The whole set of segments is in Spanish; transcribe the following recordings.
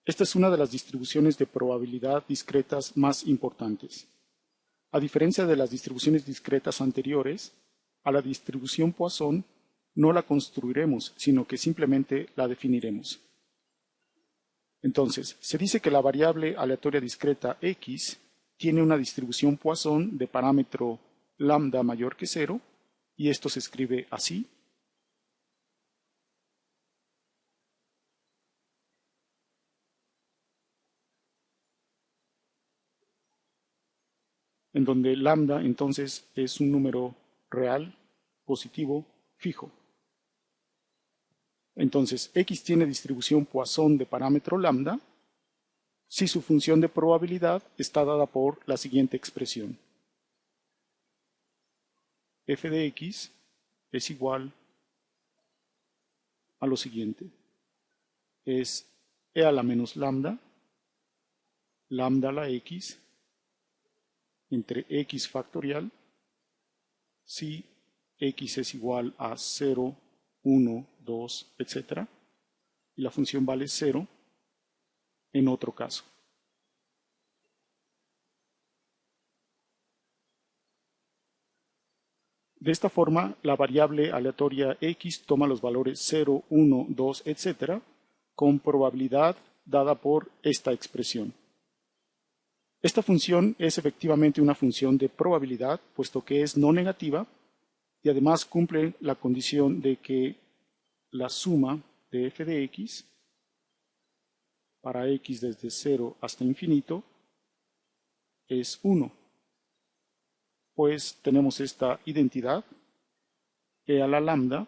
Esta es una de las distribuciones de probabilidad discretas más importantes. A diferencia de las distribuciones discretas anteriores, a la distribución Poisson no la construiremos, sino que simplemente la definiremos. Entonces, se dice que la variable aleatoria discreta x tiene una distribución Poisson de parámetro lambda mayor que 0, y esto se escribe así. En donde lambda entonces es un número real, positivo, fijo. Entonces, x tiene distribución Poisson de parámetro lambda si su función de probabilidad está dada por la siguiente expresión. F de x es igual a lo siguiente. Es e a la menos lambda, lambda a la x, entre x factorial, si x es igual a 0, 1, 2, etc. Y la función vale 0 en otro caso. De esta forma, la variable aleatoria x toma los valores 0, 1, 2, etc. con probabilidad dada por esta expresión. Esta función es efectivamente una función de probabilidad, puesto que es no negativa y además cumple la condición de que la suma de f de x para x desde 0 hasta infinito es 1. Pues tenemos esta identidad, e a la lambda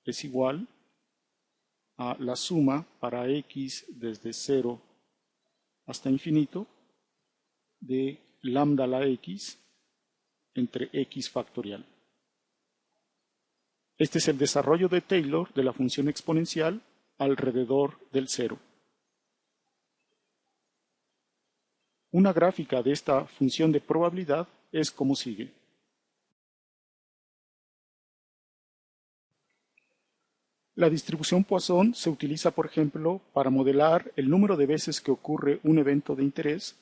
es igual a la suma para x desde 0 hasta infinito de lambda a la x entre x factorial. Este es el desarrollo de Taylor de la función exponencial alrededor del 0. Una gráfica de esta función de probabilidad es como sigue. La distribución Poisson se utiliza, por ejemplo, para modelar el número de veces que ocurre un evento de interés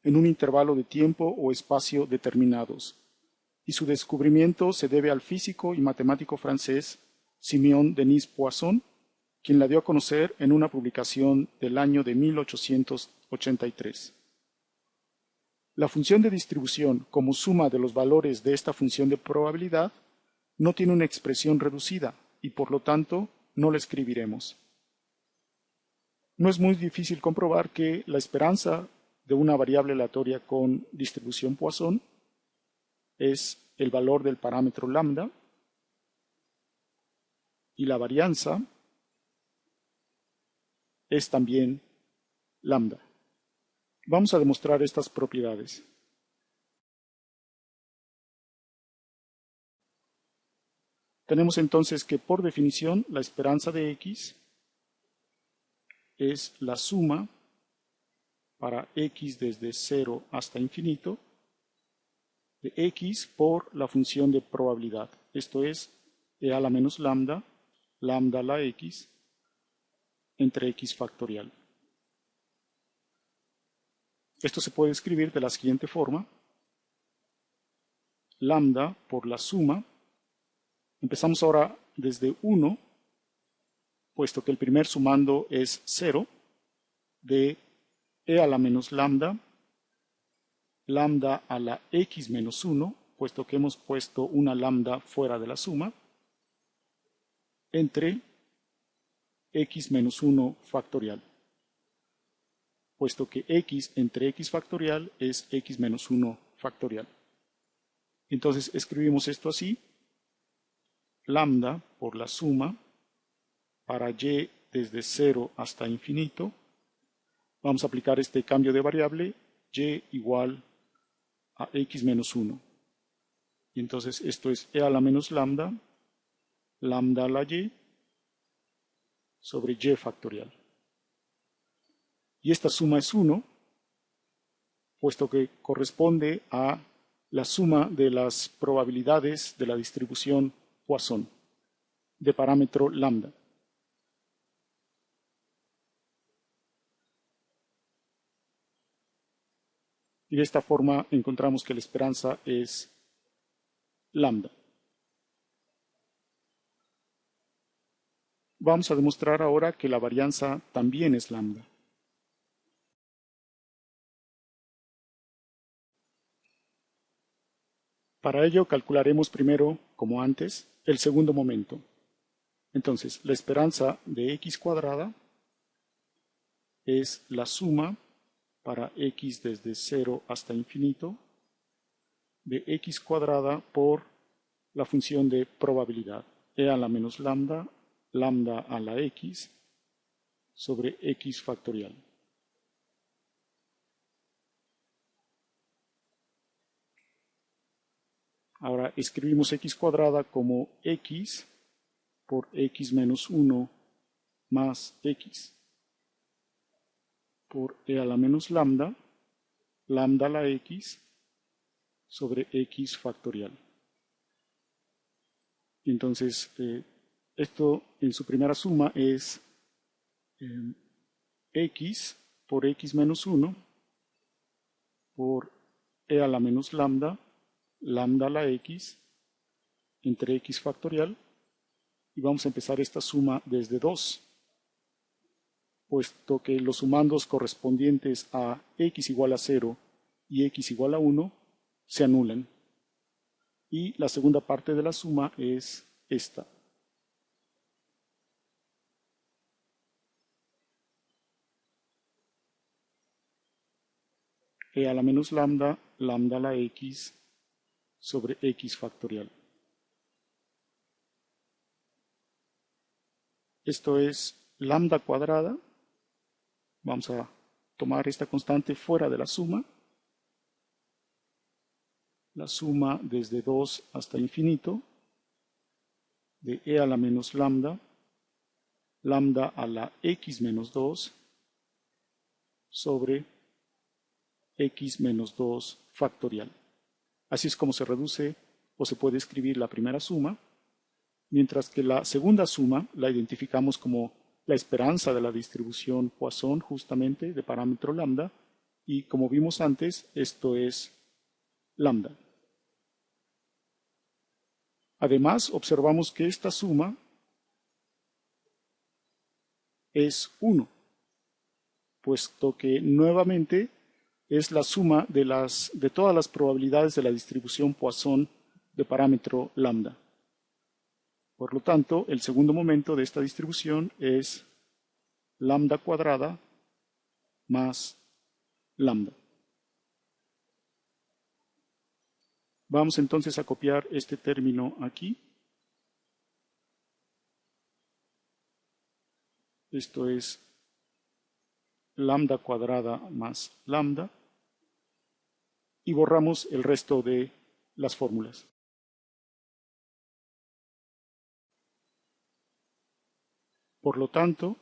en un intervalo de tiempo o espacio determinados, y su descubrimiento se debe al físico y matemático francés Simeon Denis Poisson, quien la dio a conocer en una publicación del año de 1883. La función de distribución como suma de los valores de esta función de probabilidad no tiene una expresión reducida y por lo tanto no la escribiremos. No es muy difícil comprobar que la esperanza de una variable aleatoria con distribución Poisson es el valor del parámetro lambda y la varianza es también lambda. Vamos a demostrar estas propiedades. Tenemos entonces que por definición la esperanza de x es la suma para x desde 0 hasta infinito de x por la función de probabilidad. Esto es e a la menos lambda, lambda a la x, entre x factorial. Esto se puede escribir de la siguiente forma. Lambda por la suma. Empezamos ahora desde 1, puesto que el primer sumando es 0, de e a la menos lambda, lambda a la x menos 1, puesto que hemos puesto una lambda fuera de la suma, entre x menos 1 factorial, puesto que x entre x factorial es x menos 1 factorial. Entonces escribimos esto así, lambda por la suma para y desde 0 hasta infinito. Vamos a aplicar este cambio de variable, y igual a x menos 1. Y entonces esto es e a la menos lambda, lambda a la y, sobre y factorial. Y esta suma es 1, puesto que corresponde a la suma de las probabilidades de la distribución Poisson de parámetro lambda. Y de esta forma encontramos que la esperanza es lambda. Vamos a demostrar ahora que la varianza también es lambda. Para ello calcularemos primero, como antes, el segundo momento. Entonces, la esperanza de x cuadrada es la suma para x desde 0 hasta infinito de x cuadrada por la función de probabilidad e a la menos lambda, lambda a la x sobre x factorial. Ahora escribimos x cuadrada como x por x menos 1 más x por e a la menos lambda, lambda a la x sobre x factorial. Entonces, esto en su primera suma es x por x menos 1 por e a la menos lambda, lambda a la x entre x factorial. Y vamos a empezar esta suma desde 2, puesto que los sumandos correspondientes a x igual a 0 y x igual a 1 se anulan. Y la segunda parte de la suma es esta. E a la menos lambda, lambda a la x sobre x factorial. Esto es lambda cuadrada. Vamos a tomar esta constante fuera de la suma. La suma desde 2 hasta infinito de e a la menos lambda, lambda a la x menos 2 sobre x menos 2 factorial. Así es como se reduce o se puede escribir la primera suma, mientras que la segunda suma la identificamos como la esperanza de la distribución Poisson justamente de parámetro lambda, y como vimos antes, esto es lambda. Además, observamos que esta suma es 1, puesto que nuevamente es la suma de todas las probabilidades de la distribución Poisson de parámetro lambda. Por lo tanto, el segundo momento de esta distribución es lambda cuadrada más lambda. Vamos entonces a copiar este término aquí. Esto es lambda cuadrada más lambda. Y borramos el resto de las fórmulas. Por lo tanto,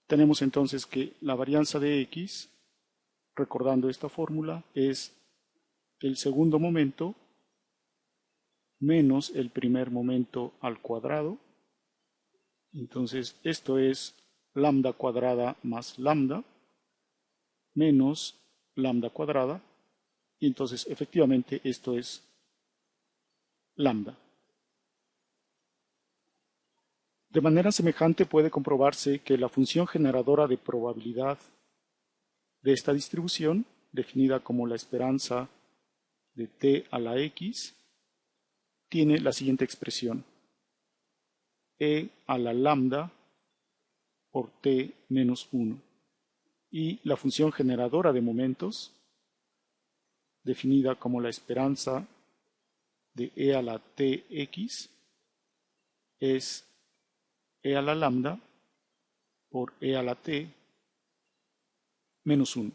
tenemos entonces que la varianza de x, recordando esta fórmula, es el segundo momento menos el primer momento al cuadrado. Entonces, esto es lambda cuadrada más lambda menos lambda cuadrada. Y entonces, efectivamente, esto es lambda. De manera semejante puede comprobarse que la función generadora de probabilidad de esta distribución, definida como la esperanza de t a la x, tiene la siguiente expresión: e a la lambda por t menos 1. Y la función generadora de momentos, definida como la esperanza de e a la tx, es e a la lambda por e a la t menos 1.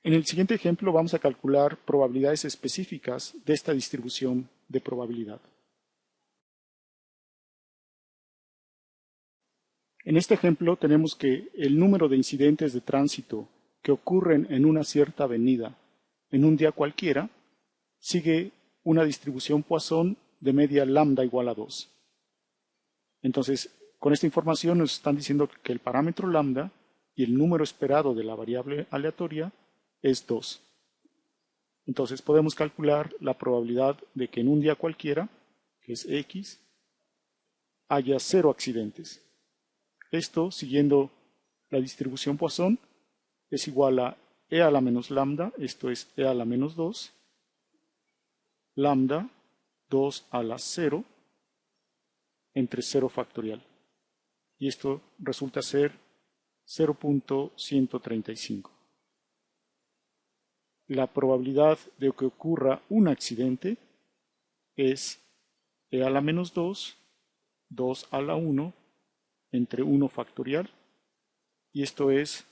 En el siguiente ejemplo vamos a calcular probabilidades específicas de esta distribución de probabilidad. En este ejemplo tenemos que el número de incidentes de tránsito que ocurren en una cierta avenida en un día cualquiera sigue una distribución Poisson de media lambda igual a 2. Entonces, Con esta información nos están diciendo que el parámetro lambda y el número esperado de la variable aleatoria es 2. Entonces podemos calcular la probabilidad de que en un día cualquiera, que es X, haya 0 accidentes. Esto, siguiendo la distribución Poisson, es igual a e a la menos lambda, esto es e a la menos 2, lambda 2 a la 0 entre 0 factorial. Y esto resulta ser 0.135. La probabilidad de que ocurra un accidente es e a la menos 2, 2 a la 1 entre 1 factorial, y esto es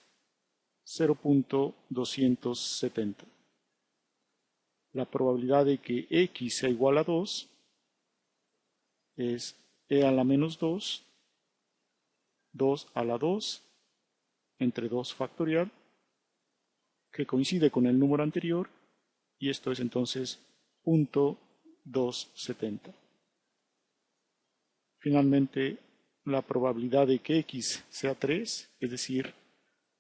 0.270. La probabilidad de que X sea igual a 2 es e a la menos 2, 2 a la 2 entre 2 factorial, que coincide con el número anterior, y esto es entonces 0.270. Finalmente, la probabilidad de que X sea 3, es decir,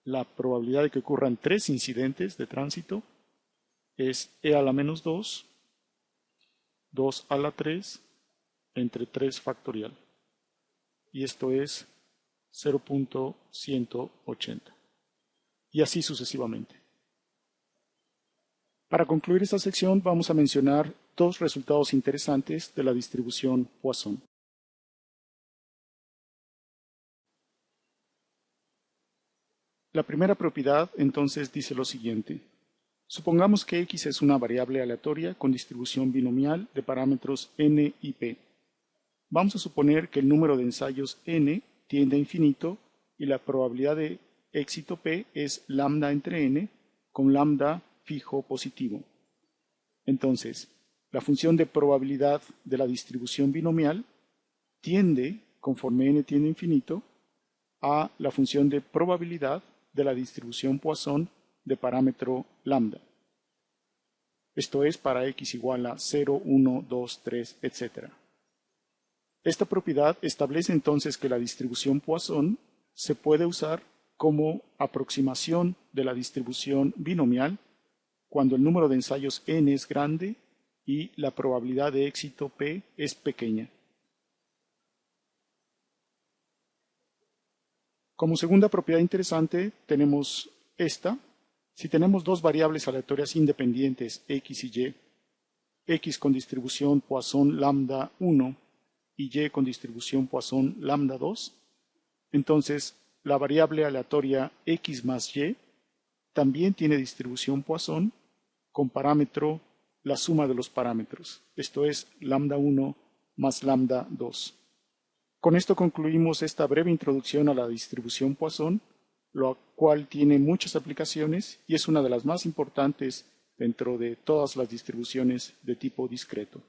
la probabilidad de que ocurran 3 incidentes de tránsito, es e a la menos 2, 2 a la 3 entre 3 factorial. Y esto es 0.180. Y así sucesivamente. Para concluir esta sección vamos a mencionar dos resultados interesantes de la distribución Poisson. La primera propiedad entonces dice lo siguiente. Supongamos que X es una variable aleatoria con distribución binomial de parámetros n y p. Vamos a suponer que el número de ensayos n tiende a infinito y la probabilidad de éxito p es lambda entre n con lambda fijo positivo. Entonces, la función de probabilidad de la distribución binomial tiende, conforme n tiende a infinito, a la función de probabilidad de la distribución Poisson de parámetro lambda. Esto es para x igual a 0, 1, 2, 3, etc. Esta propiedad establece entonces que la distribución Poisson se puede usar como aproximación de la distribución binomial cuando el número de ensayos n es grande y la probabilidad de éxito p es pequeña. Como segunda propiedad interesante tenemos esta. Si tenemos dos variables aleatorias independientes x y y, x con distribución Poisson lambda 1 y y con distribución Poisson lambda 2, entonces la variable aleatoria x más y también tiene distribución Poisson con parámetro la suma de los parámetros, esto es lambda 1 más lambda 2. Con esto concluimos esta breve introducción a la distribución Poisson, lo cual tiene muchas aplicaciones y es una de las más importantes dentro de todas las distribuciones de tipo discreto.